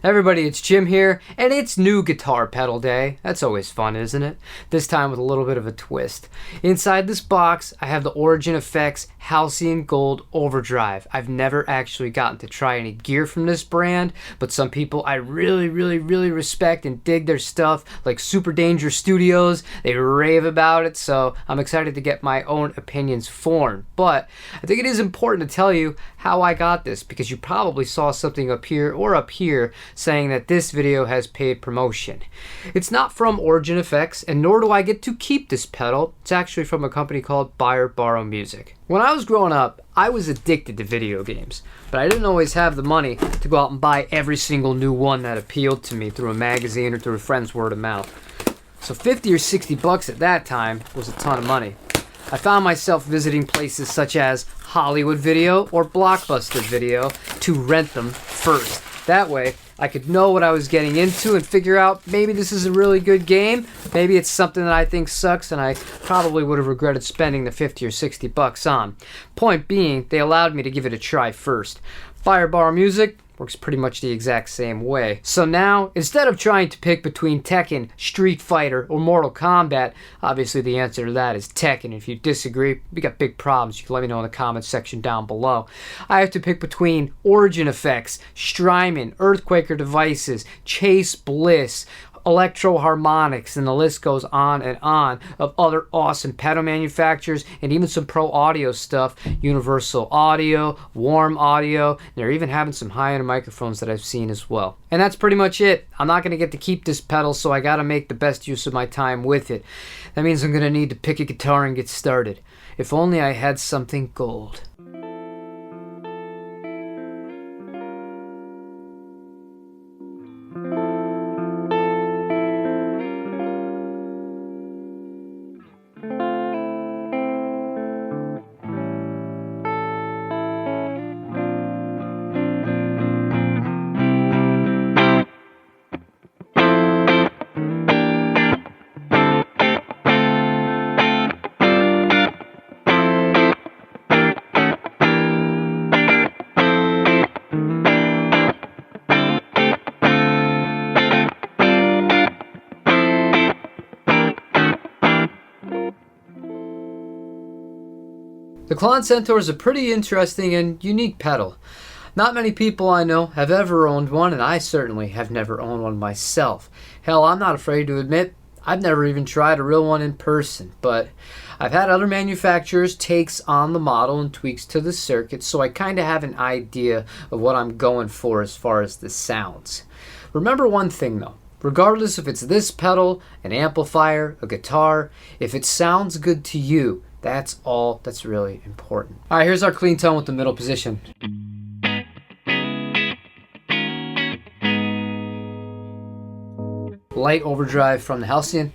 Everybody, it's Jim here, and it's new guitar pedal day. That's always fun, isn't it? This time with a little bit of a twist. Inside this box, I have the Origin Effects Halcyon Gold Overdrive. I've never actually gotten to try any gear from this brand, but some people I really respect and dig their stuff, like Super Danger Studios. They rave about it, so I'm excited to get my own opinions formed. But I think it is important to tell you how I got this, because you probably saw something up here or up here saying that this video has paid promotion. It's not from Origin Effects, and nor do I get to keep this pedal. It's actually from a company called BuyOrBorrow Music. When I was growing up, I was addicted to video games, but I didn't always have the money to go out and buy every single new one that appealed to me through a magazine or through a friend's word of mouth. So 50 or 60 bucks at that time was a ton of money. I found myself visiting places such as Hollywood Video or Blockbuster Video to rent them first. That way, I could know what I was getting into and figure out maybe this is a really good game, maybe it's something that I think sucks and I probably would have regretted spending the 50 or 60 bucks on. Point being, they allowed me to give it a try first. BuyOrBorrow Music works pretty much the exact same way. So now, instead of trying to pick between Tekken, Street Fighter, or Mortal Kombat, obviously the answer to that is Tekken. If you disagree, we got big problems. You can let me know in the comments section down below. I have to pick between Origin Effects, Strymon, Earthquaker Devices, Chase Bliss, Electro Harmonics, and the list goes on and on of other awesome pedal manufacturers and even some pro audio stuff. Universal Audio, Warm Audio, and they're even having some high-end microphones that I've seen as well. And that's pretty much it. I'm not going to get to keep this pedal, so I got to make the best use of my time with it. That means I'm going to need to pick a guitar and get started. If only I had something gold. The Klon Centaur is a pretty interesting and unique pedal. Not many people I know have ever owned one, and I certainly have never owned one myself. Hell, I'm not afraid to admit I've never even tried a real one in person, but I've had other manufacturers' takes on the model and tweaks to the circuit, so I kind of have an idea of what I'm going for as far as the sounds. Remember one thing though. Regardless if it's this pedal, an amplifier, a guitar, if it sounds good to you, that's all that's really important. All right, here's our clean tone with the middle position. Light overdrive from the Halcyon.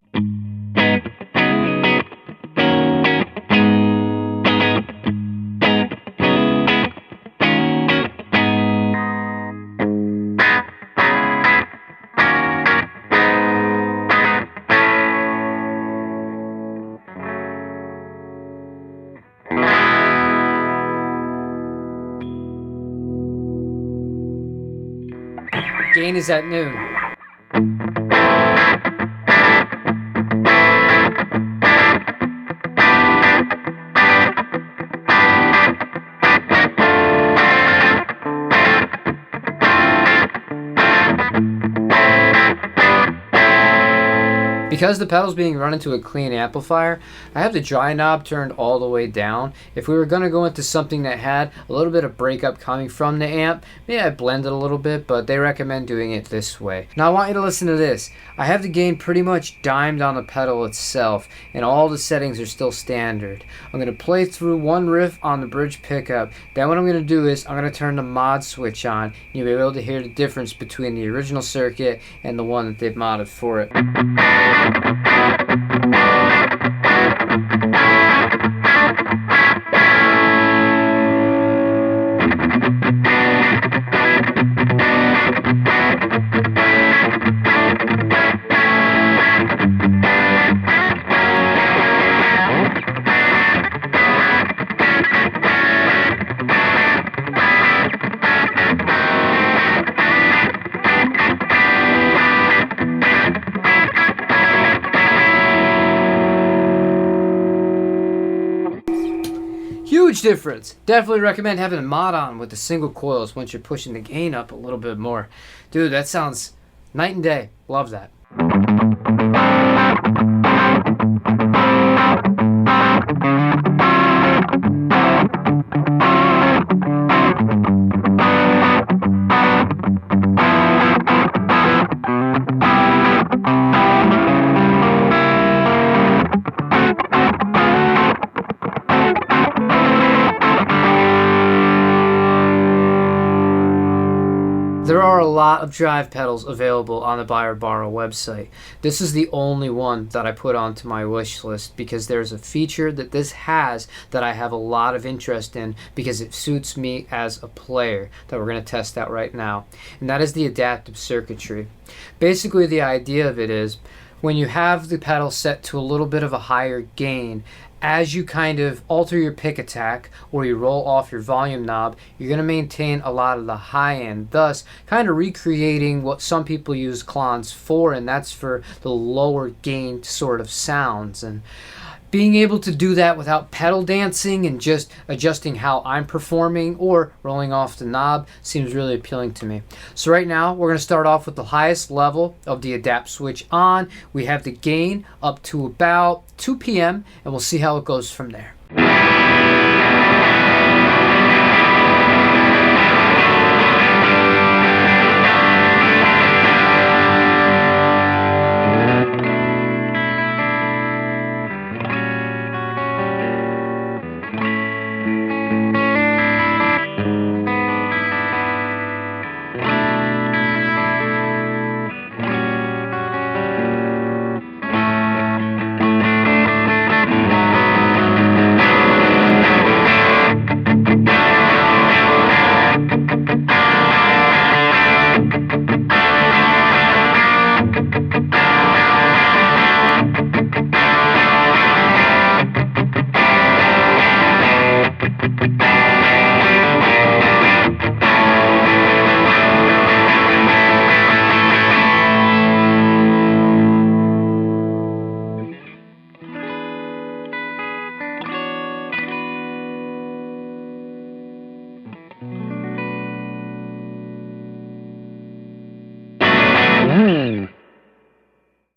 Gain is at noon. Because the pedal's being run into a clean amplifier, I have the dry knob turned all the way down. If we were going to go into something that had a little bit of breakup coming from the amp, maybe I'd blend it a little bit, but they recommend doing it this way. Now I want you to listen to this. I have the gain pretty much dimed on the pedal itself, and all the settings are still standard. I'm going to play through one riff on the bridge pickup. Then what I'm going to do is I'm going to turn the mod switch on. You'll be able to hear the difference between the original circuit and the one that they've modded for it. Huge difference. Definitely recommend having a mod on with the single coils once you're pushing the gain up a little bit more. Dude, that sounds night and day. Love that. There are a lot of drive pedals available on the BuyOrBorrow website. This is the only one that I put onto my wish list because there's a feature that this has that I have a lot of interest in because it suits me as a player that we're going to test out right now. And that is the adaptive circuitry. Basically, the idea of it is when you have the pedal set to a little bit of a higher gain, as you kind of alter your pick attack or you roll off your volume knob, you're going to maintain a lot of the high end, thus kind of recreating what some people use klons for, and that's for the lower gain sort of sounds. And being able to do that without pedal dancing and just adjusting how I'm performing or rolling off the knob seems really appealing to me. So right now we're going to start off with the highest level of the adapt switch on. We have the gain up to about 2 p.m. and we'll see how it goes from there.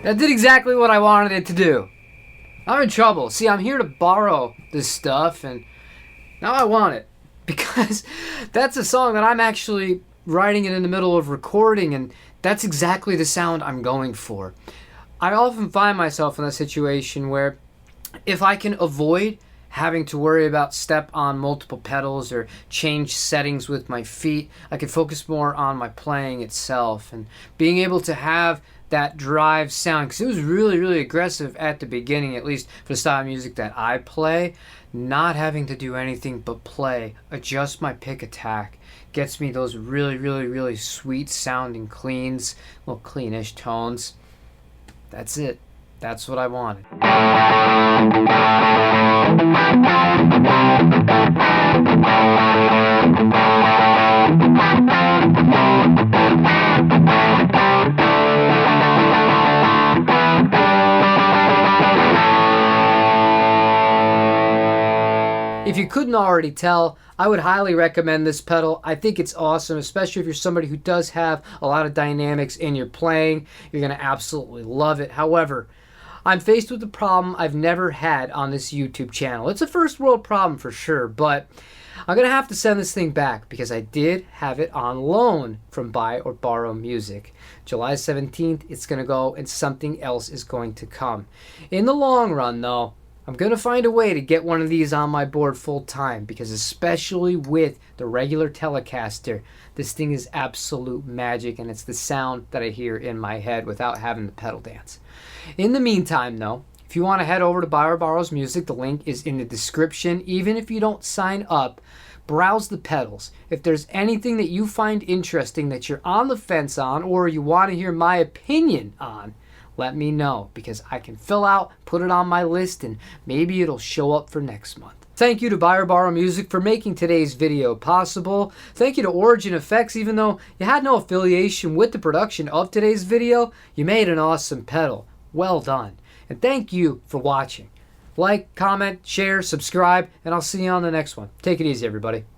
That did exactly what I wanted it to do. I'm in trouble. See, I'm here to borrow this stuff, and now I want it. Because that's a song that I'm actually writing it in the middle of recording, and that's exactly the sound I'm going for. I often find myself in a situation where if I can avoid having to worry about step on multiple pedals or change settings with my feet, I can focus more on my playing itself and being able to have that drive sound, because it was really, really aggressive at the beginning, at least for the style of music that I play. Not having to do anything but play, adjust my pick attack, gets me those really, really, really sweet sounding cleans, well, cleanish tones. That's it. That's what I wanted. If you couldn't already tell, I would highly recommend this pedal. I think it's awesome, especially if you're somebody who does have a lot of dynamics in your playing. You're going to absolutely love it. However, I'm faced with a problem I've never had on this YouTube channel. It's a first world problem for sure, but I'm going to have to send this thing back because I did have it on loan from BuyOrBorrow Music. July 17th, it's going to go and something else is going to come. In the long run, though, I'm going to find a way to get one of these on my board full time because especially with the regular Telecaster, this thing is absolute magic and it's the sound that I hear in my head without having the pedal dance. In the meantime, though, if you want to head over to BuyOrBorrow's Music, the link is in the description. Even if you don't sign up, browse the pedals. If there's anything that you find interesting that you're on the fence on or you want to hear my opinion on, let me know because I can fill out, put it on my list, and maybe it'll show up for next month. Thank you to BuyOrBorrow Music for making today's video possible. Thank you to Origin Effects, even though you had no affiliation with the production of today's video, you made an awesome pedal. Well done. And thank you for watching. Like, comment, share, subscribe, and I'll see you on the next one. Take it easy, everybody.